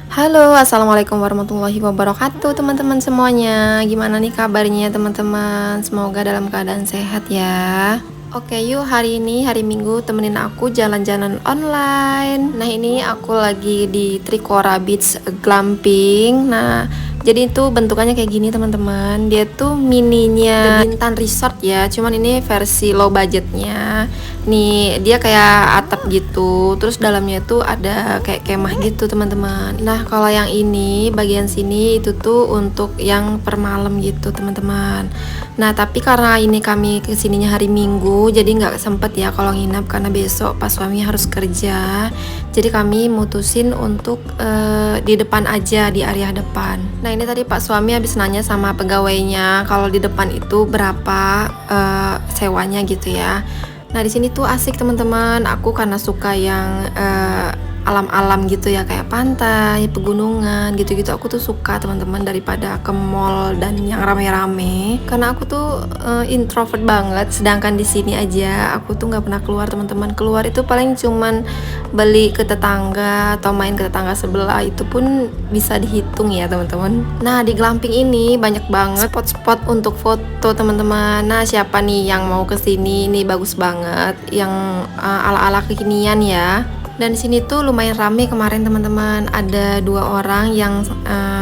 Halo, assalamualaikum warahmatullahi wabarakatuh teman-teman semuanya. Gimana nih kabarnya teman-teman? Semoga dalam keadaan sehat ya. Oke yuk, hari ini hari Minggu temenin aku jalan-jalan online. Nah ini aku lagi di Trikora Beach Glamping. Nah jadi itu bentukannya kayak gini teman-teman. Dia tuh mininya The Bintan Resort ya, cuman ini versi low budgetnya. Nih dia kayak atap gitu, terus dalamnya tuh ada kayak kemah gitu teman-teman. Nah kalau yang ini bagian sini itu tuh untuk yang per malam gitu teman-teman. Nah tapi karena ini kami kesininya hari Minggu, jadi nggak sempet ya kalau nginap karena besok pas suami harus kerja. Jadi kami mutusin untuk di depan aja, di area depan. Nah ini tadi Pak suami habis nanya sama pegawainya kalau di depan itu berapa sewanya gitu ya. Nah di sini tuh asik teman-teman. Aku karena suka yang alam-alam gitu ya, kayak pantai, pegunungan gitu-gitu. Aku tuh suka teman-teman daripada ke mall dan yang rame-rame. Karena aku tuh introvert banget. Sedangkan di sini aja aku tuh nggak pernah keluar teman-teman. Keluar itu paling cuman beli ke tetangga atau main ke tetangga sebelah. Itu pun bisa dihitung ya teman-teman. Nah di Glamping ini banyak banget spot-spot untuk foto teman-teman. Nah siapa nih yang mau kesini? Ini bagus banget. Yang ala-ala kekinian ya. Dan di sini tuh lumayan rame kemarin teman-teman. Ada 2 orang yang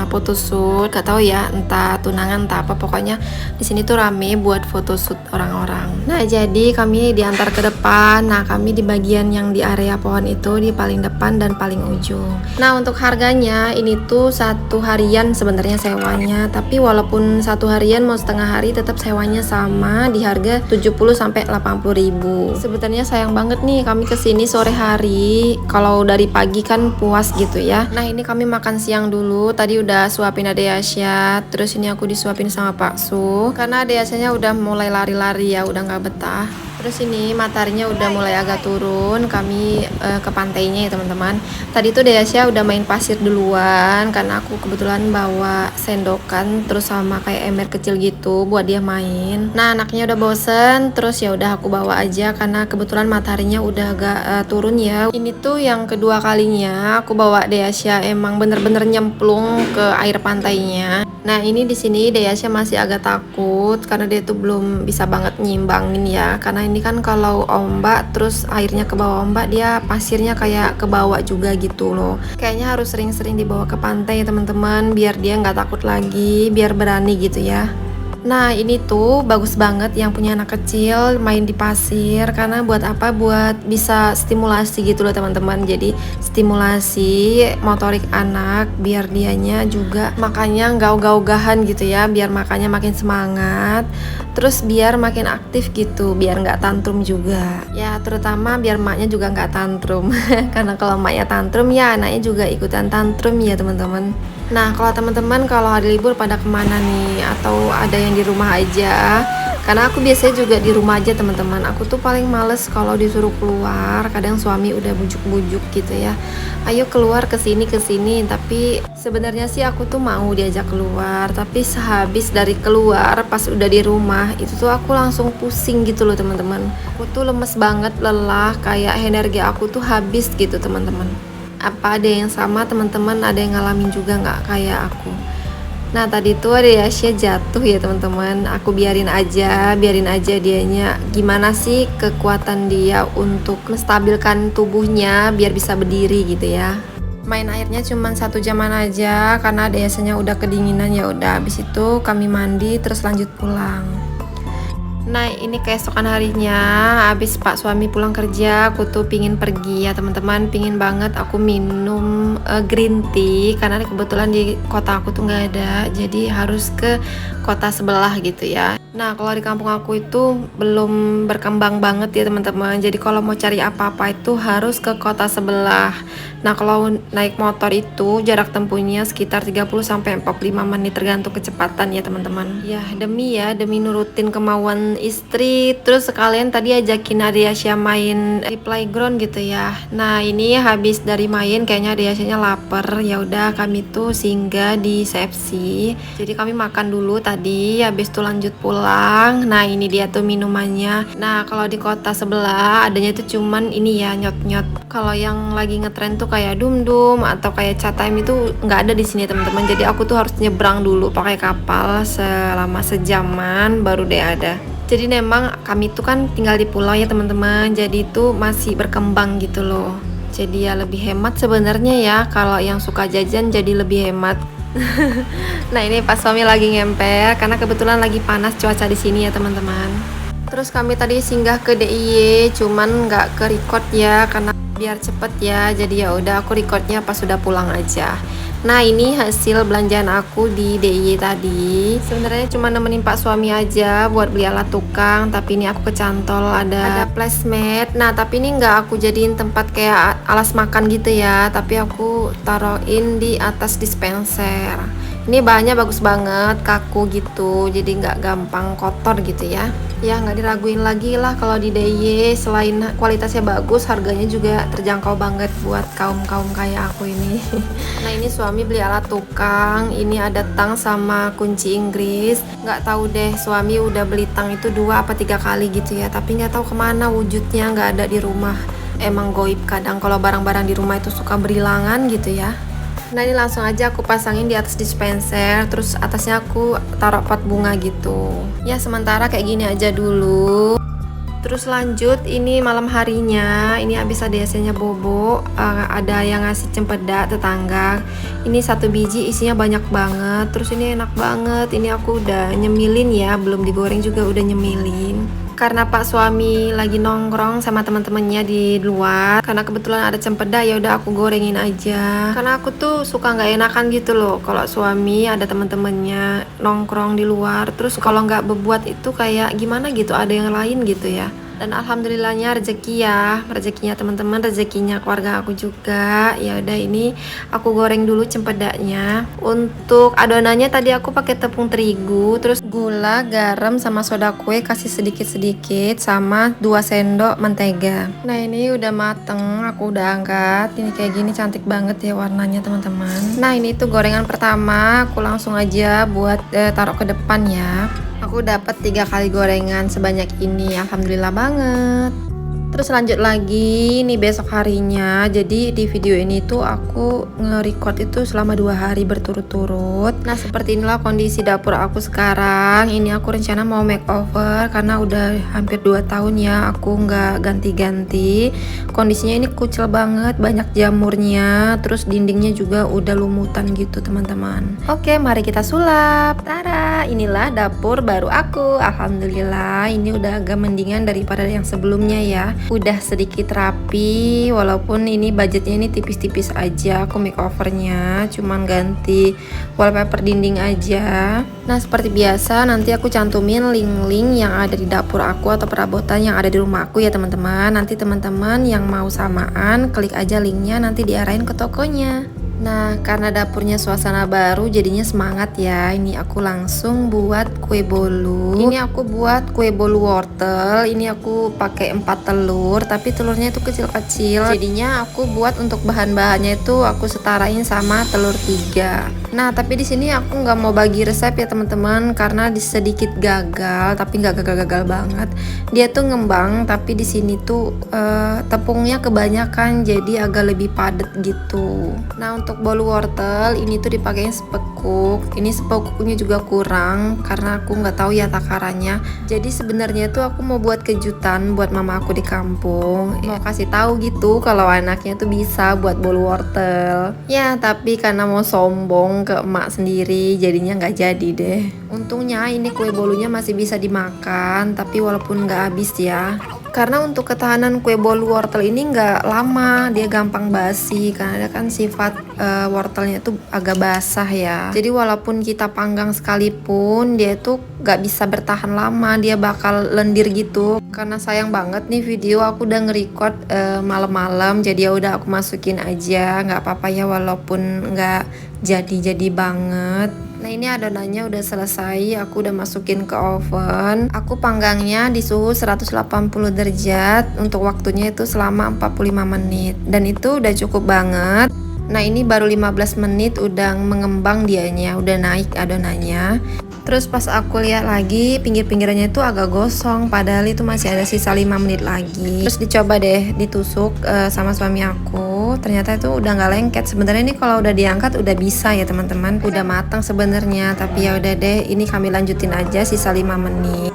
photoshoot, gak tahu ya entah tunangan entah apa, pokoknya di sini tuh rame buat photoshoot orang-orang. Nah jadi kami diantar ke depan. Nah kami di bagian yang di area pohon itu, di paling depan dan paling ujung. Nah untuk harganya ini tuh 1 harian sebenarnya sewanya, tapi walaupun 1 harian mau setengah hari tetap sewanya sama di harga 70-80 ribu. Sebenarnya sayang banget nih kami kesini sore hari. Kalau dari pagi kan puas gitu ya. Nah ini kami makan siang dulu. Tadi udah suapin Ade Asya, terus ini aku disuapin sama Pak Su. Karena Ade Asyanya udah mulai lari-lari ya, udah nggak betah. Terus ini mataharinya udah mulai agak turun. Kami ke pantainya ya teman-teman. Tadi tuh Deasya udah main pasir duluan karena aku kebetulan bawa sendokan terus sama kayak ember kecil gitu buat dia main. Nah anaknya udah bosen, terus ya udah aku bawa aja karena kebetulan mataharinya udah agak turun ya. Ini tuh yang kedua kalinya aku bawa Deasya emang bener-bener nyemplung ke air pantainya. Nah ini di sini Deasya masih agak takut karena dia tuh belum bisa banget nyimbangin ya. Karena ini kan kalau ombak terus airnya ke bawah ombak, dia pasirnya kayak ke bawah juga gitu loh. Kayaknya harus sering-sering dibawa ke pantai teman-teman biar dia nggak takut lagi, biar berani gitu ya. Nah ini tuh bagus banget yang punya anak kecil main di pasir. Karena buat apa? Buat bisa stimulasi gitu loh teman-teman. Jadi stimulasi motorik anak biar dianya juga makanya nggak ogah-ogahan gitu ya, biar makanya makin semangat. Terus biar makin aktif gitu, biar nggak tantrum juga. Ya terutama biar maknya juga nggak tantrum. Karena kalau maknya tantrum ya anaknya juga ikutan tantrum ya teman-teman. Nah kalau teman-teman kalau hari libur pada kemana nih? Atau ada yang di rumah aja? Karena aku biasanya juga di rumah aja teman-teman. Aku tuh paling males kalau disuruh keluar. Kadang suami udah bujuk-bujuk gitu ya, ayo keluar kesini. Tapi sebenarnya sih aku tuh mau diajak keluar. Tapi sehabis dari keluar pas udah di rumah itu tuh aku langsung pusing gitu loh teman-teman. Aku tuh lemes banget, lelah, kayak energi aku tuh habis gitu teman-teman. Apa ada yang sama teman-teman? Ada yang ngalamin juga nggak kayak aku? Nah tadi tuh ada Yasya jatuh ya teman-teman. Aku biarin aja dianya. Gimana sih kekuatan dia untuk menstabilkan tubuhnya biar bisa berdiri gitu ya. Main airnya cuma 1 jaman aja karena ada Yasyanya udah kedinginan. Ya udah habis itu kami mandi terus lanjut pulang. Nah ini keesokan harinya habis Pak suami pulang kerja, aku tuh pingin pergi ya teman-teman, pingin banget aku minum green tea karena kebetulan di kota aku tuh nggak ada, jadi harus ke kota sebelah gitu ya. Nah kalau di kampung aku itu belum berkembang banget ya teman-teman, jadi kalau mau cari apa-apa itu harus ke kota sebelah. Nah kalau naik motor itu jarak tempuhnya sekitar 30-45 menit tergantung kecepatan ya teman-teman. Ya demi nurutin kemauan istri, terus sekalian tadi ajakin Aryasya main di playground gitu ya. Nah ini habis dari main kayaknya Aryasyanya lapar, ya udah kami tuh singgah di CFC. Jadi kami makan dulu tadi, habis itu lanjut pulang. pulang. Nah ini dia tuh minumannya. Nah kalau di kota sebelah adanya tuh cuman ini ya, nyot-nyot. Kalau yang lagi ngetren tuh kayak dum-dum atau kayak chat time itu nggak ada di sini teman-teman. Jadi aku tuh harus nyebrang dulu pakai kapal selama sejaman baru deh ada. Jadi memang kami tuh kan tinggal di pulau ya teman-teman. Jadi itu masih berkembang gitu loh. Jadi ya lebih hemat sebenarnya ya. Kalau yang suka jajan jadi lebih hemat. Nah ini pas suami lagi ngemper karena kebetulan lagi panas cuaca di sini ya teman-teman. Terus kami tadi singgah ke DIY, cuman nggak ke record ya karena biar cepet ya. Jadi ya udah aku recordnya pas sudah pulang aja. Nah ini hasil belanjaan aku di DIY tadi. Sebenarnya cuma nemenin Pak suami aja buat beli alat tukang, tapi ini aku kecantol ada placemat. Nah tapi ini nggak aku jadiin tempat kayak alas makan gitu ya, tapi aku taruhin di atas dispenser. Ini bahannya bagus banget, kaku gitu, jadi nggak gampang kotor gitu ya. Ya nggak diraguin lagi lah kalau di DIY, selain kualitasnya bagus, harganya juga terjangkau banget buat kaum-kaum kayak aku ini. Nah ini suami beli alat tukang, ini ada tang sama kunci Inggris. Nggak tahu deh suami udah beli tang itu 2 apa 3 kali gitu ya, tapi nggak tahu kemana wujudnya, nggak ada di rumah. Emang goib kadang kalau barang-barang di rumah itu suka berilangan gitu ya. Nah ini langsung aja aku pasangin di atas dispenser, terus atasnya aku taruh pot bunga gitu. Ya sementara kayak gini aja dulu. Terus lanjut, ini malam harinya, ini habis ADC-nya bobo, ada yang ngasih cempedak tetangga. Ini 1 biji isinya banyak banget, terus ini enak banget. Ini aku udah nyemilin ya, belum digoreng juga udah nyemilin. Karena Pak suami lagi nongkrong sama teman-temannya di luar, karena kebetulan ada cempedak ya udah aku gorengin aja. Karena aku tuh suka nggak enakan gitu loh kalau suami ada teman-temannya nongkrong di luar, terus kalau nggak bebuat itu kayak gimana gitu, ada yang lain gitu ya. Dan alhamdulillahnya rezeki ya, rezekinya teman-teman, rezekinya keluarga aku juga. Ya udah ini aku goreng dulu cempedaknya. Untuk adonannya tadi aku pakai tepung terigu, terus gula, garam sama soda kue kasih sedikit-sedikit sama 2 sendok mentega. Nah ini udah mateng, aku udah angkat. Ini kayak gini cantik banget ya warnanya teman-teman. Nah ini tuh gorengan pertama, aku langsung aja buat taruh ke depan ya. Aku dapat 3 kali gorengan sebanyak ini, alhamdulillah banget. Terus lanjut lagi nih besok harinya. Jadi di video ini tuh aku nge-record itu selama 2 hari berturut-turut. Nah seperti inilah kondisi dapur aku sekarang. Ini aku rencana mau makeover karena udah hampir 2 tahun ya aku nggak ganti-ganti. Kondisinya ini kucel banget, banyak jamurnya. Terus dindingnya juga udah lumutan gitu teman-teman. Oke mari kita sulap. Tada, inilah dapur baru aku. Alhamdulillah ini udah agak mendingan daripada yang sebelumnya ya. Udah sedikit rapi, walaupun ini budgetnya ini tipis-tipis aja aku makeovernya, cuman ganti wallpaper dinding aja. Nah seperti biasa nanti aku cantumin link-link yang ada di dapur aku atau perabotan yang ada di rumah aku ya teman-teman. Nanti teman-teman yang mau samaan klik aja linknya, nanti diarahin ke tokonya. Nah karena dapurnya suasana baru jadinya semangat ya. Ini aku langsung buat kue bolu. Ini aku buat kue bolu wortel. Ini aku pakai 4 telur, tapi telurnya itu kecil-kecil. Jadinya aku buat untuk bahan-bahannya itu aku setarain sama telur 3. Nah tapi di sini aku nggak mau bagi resep ya teman-teman karena sedikit gagal, tapi nggak gagal-gagal banget. Dia tuh ngembang, tapi di sini tuh tepungnya kebanyakan jadi agak lebih padat gitu. Nah untuk bolu wortel ini tuh dipakein sepekuk. Ini sepekuknya juga kurang karena aku nggak tahu ya takarannya. Jadi sebenarnya tuh aku mau buat kejutan buat mama aku di kampung. Mau kasih tahu gitu kalau anaknya tuh bisa buat bolu wortel. Ya tapi karena mau sombong ke emak sendiri jadinya nggak jadi deh. Untungnya ini kue bolunya masih bisa dimakan, tapi walaupun nggak habis ya. Karena untuk ketahanan kue bolu wortel ini nggak lama, dia gampang basi karena ada kan sifat wortelnya itu agak basah ya. Jadi walaupun kita panggang sekalipun dia itu nggak bisa bertahan lama, dia bakal lendir gitu. Karena sayang banget nih video aku udah nge-record malam-malam, jadi ya udah aku masukin aja, nggak apa-apa ya walaupun nggak jadi banget. Nah ini adonannya udah selesai, aku udah masukin ke oven. Aku panggangnya di suhu 180 derajat untuk waktunya itu selama 45 menit. Dan itu udah cukup banget. Nah ini baru 15 menit udah mengembang dianya, udah naik adonannya. Terus pas aku lihat lagi pinggir-pinggirannya itu agak gosong, padahal itu masih ada sisa 5 menit lagi. Terus dicoba deh ditusuk sama suami aku, ternyata itu udah nggak lengket. Sebenarnya ini kalau udah diangkat udah bisa ya teman-teman, udah matang sebenarnya. Tapi ya udah deh, ini kami lanjutin aja sisa 5 menit.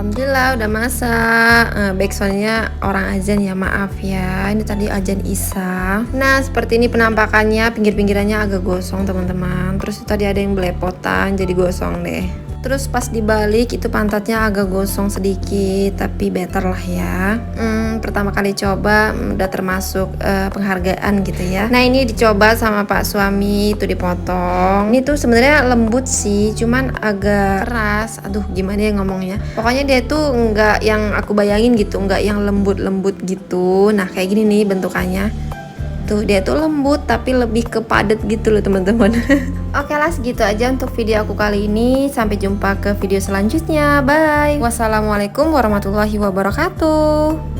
Alhamdulillah udah masak. Backsoundnya orang azan ya, maaf ya, ini tadi azan Isya. Nah seperti ini penampakannya, pinggir-pinggirannya agak gosong teman-teman. Terus tadi ada yang belepotan jadi gosong deh. Terus pas dibalik itu pantatnya agak gosong sedikit, tapi better lah ya. Pertama kali coba udah termasuk penghargaan gitu ya. Nah ini dicoba sama Pak suami, itu dipotong. Ini tuh sebenarnya lembut sih, cuman agak keras. Aduh gimana ya ngomongnya. Pokoknya dia tuh nggak yang aku bayangin gitu, nggak yang lembut-lembut gitu. Nah kayak gini nih bentukannya. Tuh dia tuh lembut tapi lebih ke padat gitu loh teman-teman. Oke lah, segitu aja untuk video aku kali ini. Sampai jumpa ke video selanjutnya. Bye. Wassalamualaikum warahmatullahi wabarakatuh.